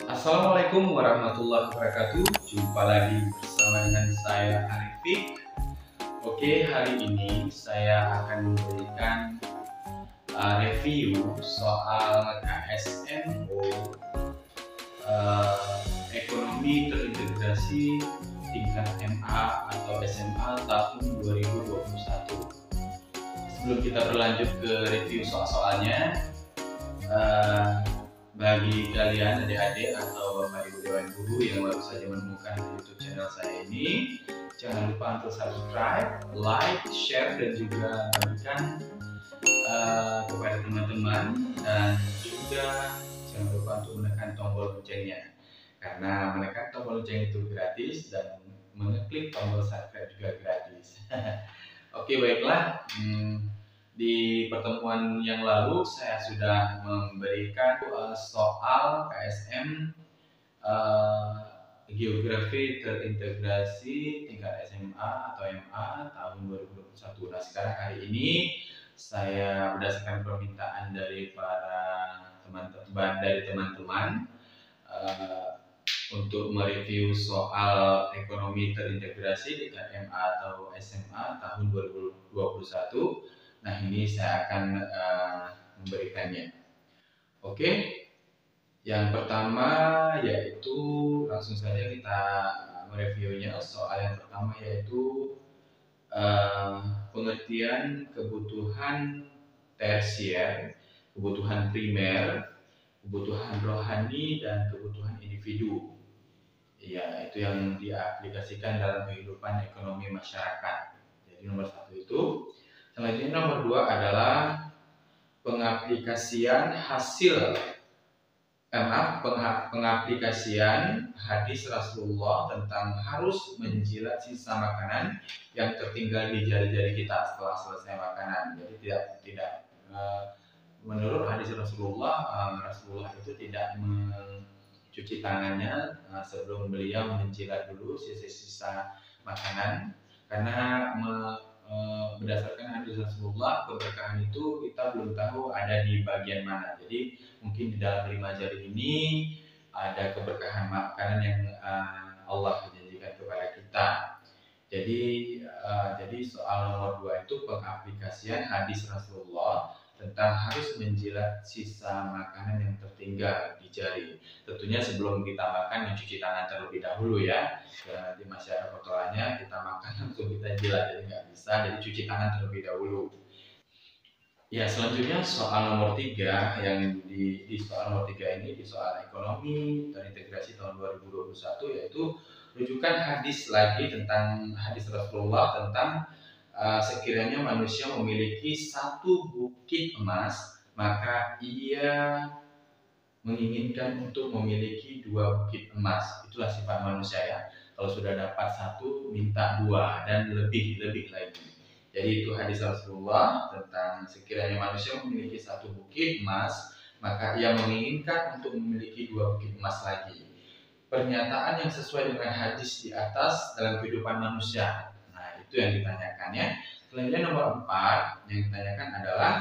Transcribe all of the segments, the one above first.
Assalamualaikum warahmatullahi wabarakatuh. Jumpa lagi bersama dengan saya Arifik. Oke, hari ini saya akan memberikan review soal KSMO Ekonomi Terintegrasi tingkat MA atau SMA tahun 2021. Sebelum kita berlanjut ke review soal-soalnya, bagi kalian adik-adik atau bapak ibu dewan guru yang baru saja menemukan YouTube channel saya ini, jangan lupa untuk subscribe, like, share, dan juga bagikan kepada teman-teman, dan juga jangan lupa untuk menekan tombol loncengnya, karena menekan tombol lonceng itu gratis dan mengeklik tombol subscribe juga gratis. Oke, baiklah. Di pertemuan yang lalu saya sudah memberikan soal KSM Geografi Terintegrasi tingkat SMA atau MA tahun 2021. Nah, sekarang hari ini saya berdasarkan permintaan dari teman-teman untuk mereview soal ekonomi terintegrasi tingkat MA atau SMA tahun 2021. Nah, ini saya akan memberikannya. Oke, yang pertama yaitu langsung saja kita mereviewnya. Soal yang pertama yaitu pengertian kebutuhan tersier, kebutuhan primer, kebutuhan rohani, dan kebutuhan individu. Ya, itu yang diaplikasikan dalam kehidupan ekonomi masyarakat. Jadi nomor satu itu. Selanjutnya nomor 2 adalah pengaplikasian hadis Rasulullah tentang harus menjilat sisa makanan yang tertinggal di jari-jari kita setelah selesai makanan. Jadi tidak menurut hadis Rasulullah itu tidak mencuci tangannya sebelum beliau menjilat dulu sisa-sisa makanan, karena berdasarkan hadis Rasulullah, keberkahan itu kita belum tahu ada di bagian mana. Jadi mungkin di dalam 5 jari ini ada keberkahan makanan yang Allah janjikan kepada kita. Jadi soal nomor 2 itu pengaplikasian hadis Rasulullah tentang harus menjilat sisa makanan yang tertinggal di jari. Tentunya sebelum kita makan mencuci tangan terlebih dahulu ya. Karena nanti masih ada kotorannya, kita makan langsung kita jilat, jadi nggak bisa. Jadi cuci tangan terlebih dahulu. Ya, selanjutnya soal nomor 3, yang di soal nomor 3 ini di soal ekonomi terintegrasi tahun 2021, yaitu rujukan hadis lagi tentang hadis Rasulullah tentang sekiranya manusia memiliki 1 bukit emas, maka ia menginginkan untuk memiliki 2 bukit emas. Itulah sifat manusia ya. Kalau sudah dapat 1, minta 2 dan lebih lagi. Jadi itu hadis Rasulullah tentang sekiranya manusia memiliki 1 bukit emas, maka ia menginginkan untuk memiliki 2 bukit emas lagi. Pernyataan yang sesuai dengan hadis di atas dalam kehidupan manusia. Nah, itu yang ditanyakan ya. Selanjutnya nomor 4 yang ditanyakan adalah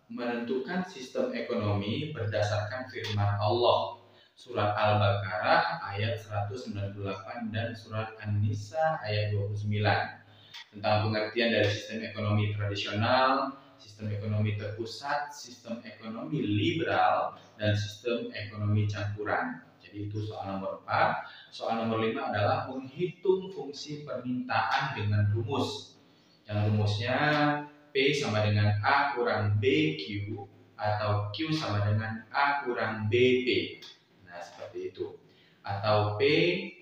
menentukan sistem ekonomi berdasarkan firman Allah. Surat Al-Baqarah ayat 198 dan surat An-Nisa ayat 29. Tentang pengertian dari sistem ekonomi tradisional, sistem ekonomi terpusat, sistem ekonomi liberal, dan sistem ekonomi campuran. Jadi itu soal nomor 4. Soal nomor 5 adalah menghitung fungsi permintaan dengan rumus. Yang rumusnya P sama dengan A kurang BQ atau Q sama dengan A kurang BP. Nah, seperti itu. Atau P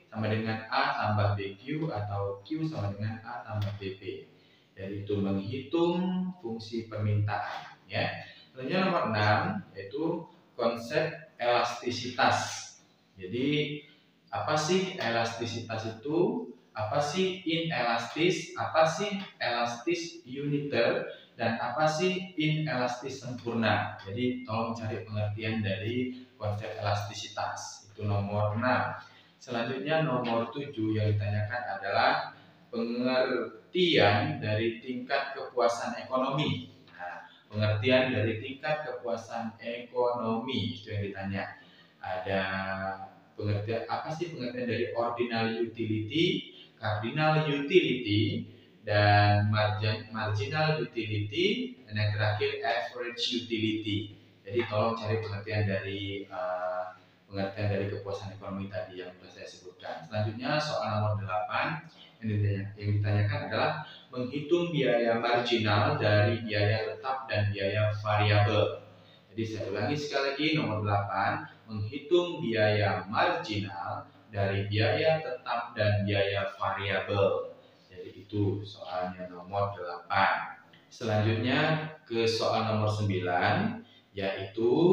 sama dengan A tambah BQ atau Q sama dengan A tambah BP. Jadi itu menghitung fungsi permintaan ya. Selanjutnya nomor 6 yaitu konsep elastisitas. Jadi apa sih elastisitas itu? Apa sih inelastis, apa sih elastis uniter, dan apa sih inelastis sempurna. Jadi tolong cari pengertian dari konsep elastisitas. Itu Itu nomor 6. Selanjutnya nomor 7 yang ditanyakan adalah pengertian dari tingkat kepuasan ekonomi. Nah, pengertian dari tingkat kepuasan ekonomi itu yang ditanya. Ada pengertian apa sih pengertian dari ordinal utility, cardinal utility, dan marginal utility, dan yang terakhir average utility. Jadi tolong cari pengertian dari kepuasan ekonomi tadi yang sudah saya sebutkan. Selanjutnya soal nomor 8 yang ditanyakan adalah menghitung biaya marginal dari biaya tetap dan biaya variabel. Jadi saya ulangi sekali lagi, nomor 8, menghitung biaya marginal dari biaya tetap dan biaya variabel. Jadi itu soalnya nomor 8. Selanjutnya ke soal nomor 9, yaitu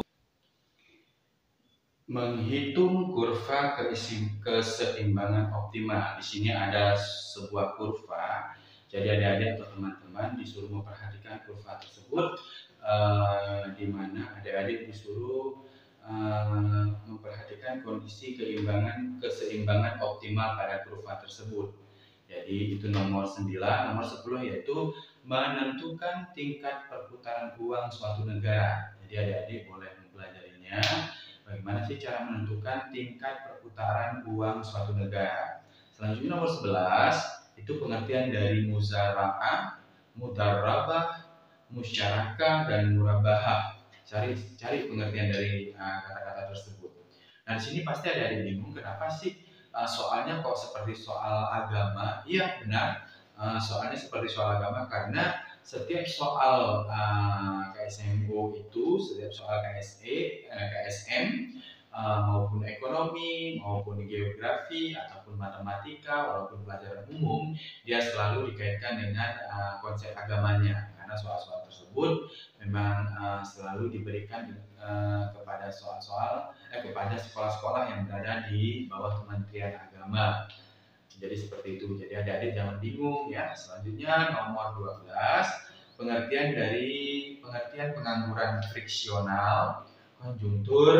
menghitung kurva keseimbangan optimal. Di sini ada sebuah kurva. Jadi adik-adik atau teman-teman disuruh memperhatikan kurva tersebut, di mana adik-adik disuruh memperhatikan kondisi keseimbangan optimal pada kurva tersebut. Jadi itu nomor 9. Nomor 10 yaitu menentukan tingkat perputaran uang suatu negara. Jadi adik-adik boleh mempelajarinya. Bagaimana sih cara menentukan tingkat perputaran uang suatu negara? Selanjutnya nomor 11 itu pengertian dari muzara'ah, mudarabah, musyarakah, dan murabahah. Cari pengertian dari kata-kata tersebut. Nah di sini pasti ada yang bingung kenapa sih soalnya kok seperti soal agama? Iya benar, soalnya seperti soal agama karena setiap soal KSMO itu, setiap soal KSM maupun ekonomi, maupun geografi, ataupun matematika, walaupun pelajaran umum, dia selalu dikaitkan dengan konsep agamanya. Karena soal-soal tersebut memang selalu diberikan kepada kepada sekolah-sekolah yang berada di bawah Kementerian Agama. Jadi seperti itu. Jadi adik-adik jangan bingung ya. Selanjutnya nomor 12, pengertian pengangguran friksional, konjungtur,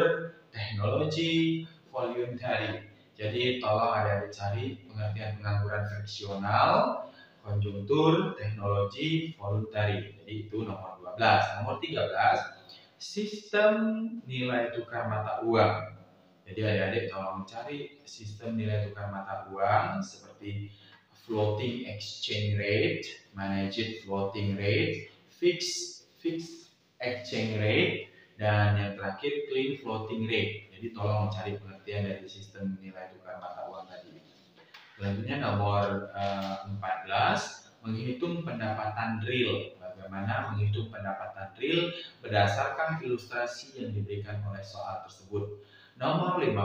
teknologi, voluntary. Jadi tolong adik-adik cari pengertian pengangguran friksional, konjungtur, teknologi, voluntary. Jadi itu nomor 12. Nomor 13, sistem nilai tukar mata uang. Jadi adik-adik tolong cari sistem nilai tukar mata uang seperti floating exchange rate, managed floating rate, fixed exchange rate, dan yang terakhir clean floating rate. Jadi tolong cari pengertian dari sistem nilai tukar mata uang tadi. Selanjutnya nomor 14, menghitung pendapatan real. Bagaimana menghitung pendapatan real berdasarkan ilustrasi yang diberikan oleh soal tersebut. Nomor 15,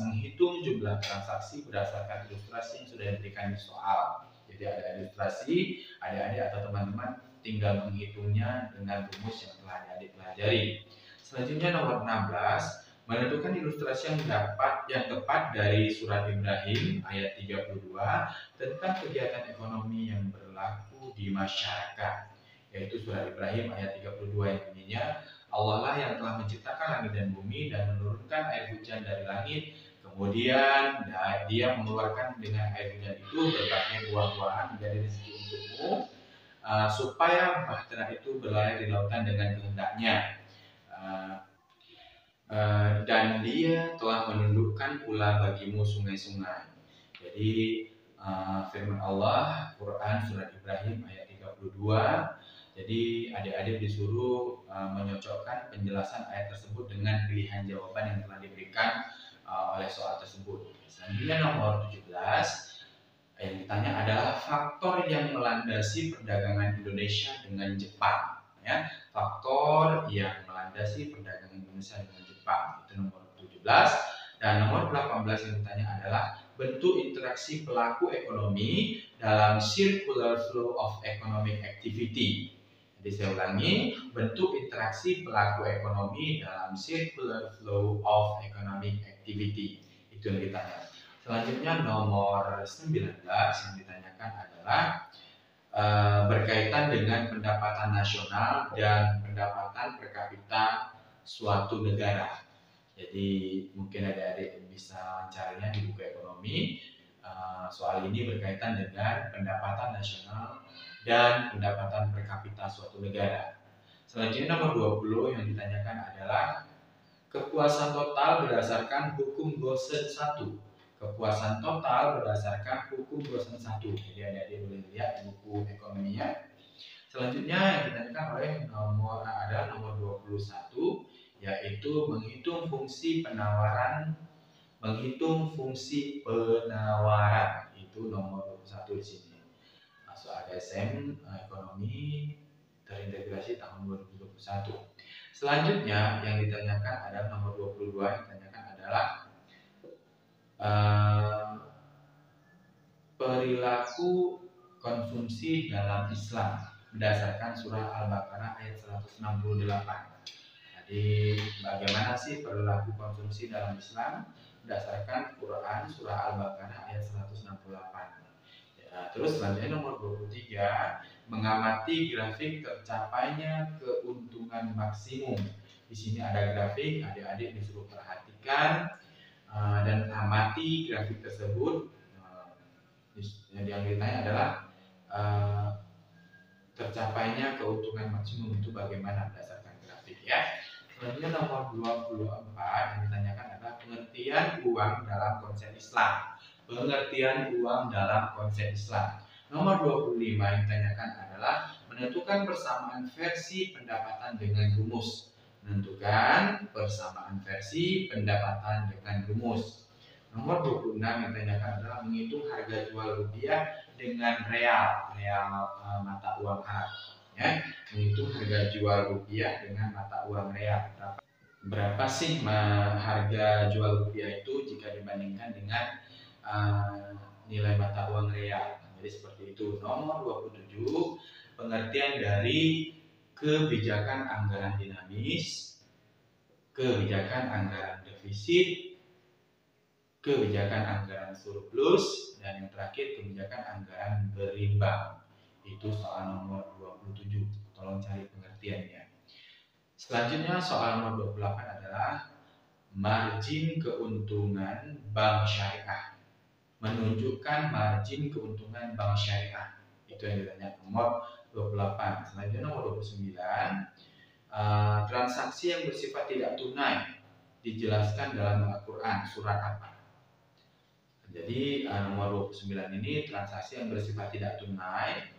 menghitung jumlah transaksi berdasarkan ilustrasi yang sudah diberikan di soal. Jadi ada ilustrasi, adik-adik atau teman-teman tinggal menghitungnya dengan rumus yang telah adik-adik pelajari. Selanjutnya nomor 16, menentukan ilustrasi yang tepat dari surat Ibrahim ayat 32 tentang kegiatan ekonomi yang berlaku di masyarakat. Yaitu surat Ibrahim ayat 32 yang bunyinya, Allah lah yang telah menciptakan langit dan bumi dan menurunkan air hujan dari langit. Kemudian dia mengeluarkan dengan air hujan itu berbagai buah-buahan menjadi rezeki untukmu, supaya bahtera itu berlayar di lautan dengan kehendaknya. Dan dia telah menundukkan pula bagimu sungai-sungai. Jadi firman Allah, Quran surat Ibrahim ayat 32. Jadi adik-adik disuruh menyocokkan penjelasan ayat tersebut dengan pilihan jawaban yang telah diberikan oleh soal tersebut. Selanjutnya nomor 17 yang ditanya adalah faktor yang melandasi perdagangan Indonesia dengan Jepang. Ya, faktor yang melandasi perdagangan Indonesia dengan Jepang itu nomor 17. Dan nomor 18 yang ditanya adalah bentuk interaksi pelaku ekonomi dalam circular flow of economic activity. Jadi saya ulangi, bentuk interaksi pelaku ekonomi dalam circular flow of economic activity. Itu yang ditanya. Selanjutnya nomor 19 yang ditanyakan adalah berkaitan dengan pendapatan nasional dan pendapatan per kapita suatu negara. Jadi mungkin adik-adik bisa mencarinya di buku ekonomi. Soal ini berkaitan dengan pendapatan nasional dan pendapatan per kapita suatu negara. Selanjutnya nomor 20 yang ditanyakan adalah kepuasan total berdasarkan hukum Gosen 1. Kepuasan total berdasarkan hukum Gosen 1. Jadi adik-adik boleh lihat buku ekonominya. Selanjutnya yang ditanyakan oleh adalah nomor 21, yaitu menghitung fungsi penawaran. Itu nomor 21 di sini. Soal KSM ekonomi terintegrasi tahun 2021. Selanjutnya yang ditanyakan adalah nomor 22, yang ditanyakan adalah perilaku konsumsi dalam Islam berdasarkan surah Al-Baqarah ayat 168. Jadi bagaimana sih perilaku konsumsi dalam Islam berdasarkan Quran surah Al-Baqarah ayat 168. Ya, terus selanjutnya nomor 23, mengamati grafik tercapainya keuntungan maksimum. Di sini ada grafik, adik-adik disuruh perhatikan dan amati grafik tersebut. Yang ditanya adalah tercapainya keuntungan maksimum itu bagaimana berdasarkan grafik ya. Selanjutnya nomor 24 yang ditanyakan adalah pengertian uang dalam konsep Islam. Pengertian uang dalam konsep Islam. Nomor 25 yang ditanyakan adalah menentukan persamaan versi pendapatan dengan rumus. Menentukan persamaan versi pendapatan dengan rumus. Nomor 26 yang ditanyakan adalah menghitung harga jual rupiah dengan real mata uang Arab. Ya, menghitung harga jual rupiah dengan mata uang real. Berapa sih harga jual rupiah itu jika dibandingkan dengan nilai mata uang real? Jadi seperti itu. Nomor 27, pengertian dari kebijakan anggaran dinamis, kebijakan anggaran defisit, kebijakan anggaran surplus, dan yang terakhir kebijakan anggaran berimbang. Itu soal nomor 27. Tolong cari pengertiannya. Selanjutnya soal nomor 28 adalah margin keuntungan bank syariah. Menunjukkan margin keuntungan bank syariah. Itu yang ditanya nomor 28. Selanjutnya nomor 29, transaksi yang bersifat tidak tunai dijelaskan dalam Al-Quran surat apa? Jadi nomor 29 ini transaksi yang bersifat tidak tunai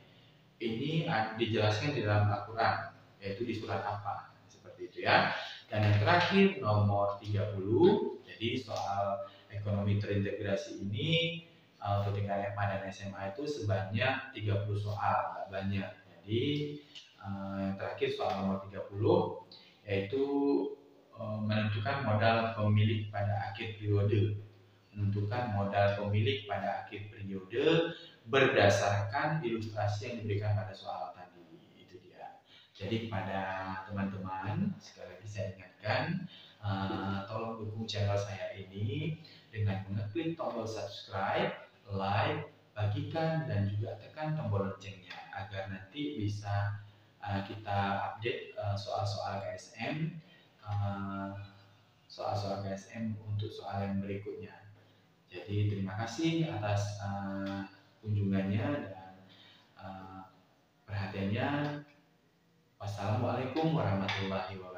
ini dijelaskan di dalam Al-Quran, yaitu di surat apa? Seperti itu ya. Dan yang terakhir nomor 30, jadi soal ekonomi terintegrasi ini untuk tingkat SMA dan SMA itu sebanyak 30 soal, nggak banyak. Jadi yang terakhir soal nomor 30 yaitu menentukan modal pemilik pada akhir periode. Menentukan modal pemilik pada akhir periode berdasarkan ilustrasi yang diberikan pada soal tadi. Itu dia. Jadi pada teman-teman, sekali lagi saya ingatkan, tolong dukung channel saya ini dengan mengeklik tombol subscribe, like, bagikan, dan juga tekan tombol loncengnya agar nanti bisa kita update soal-soal KSM, untuk soal yang berikutnya. Jadi terima kasih atas kunjungannya dan perhatiannya. Wassalamualaikum warahmatullahi wabarakatuh.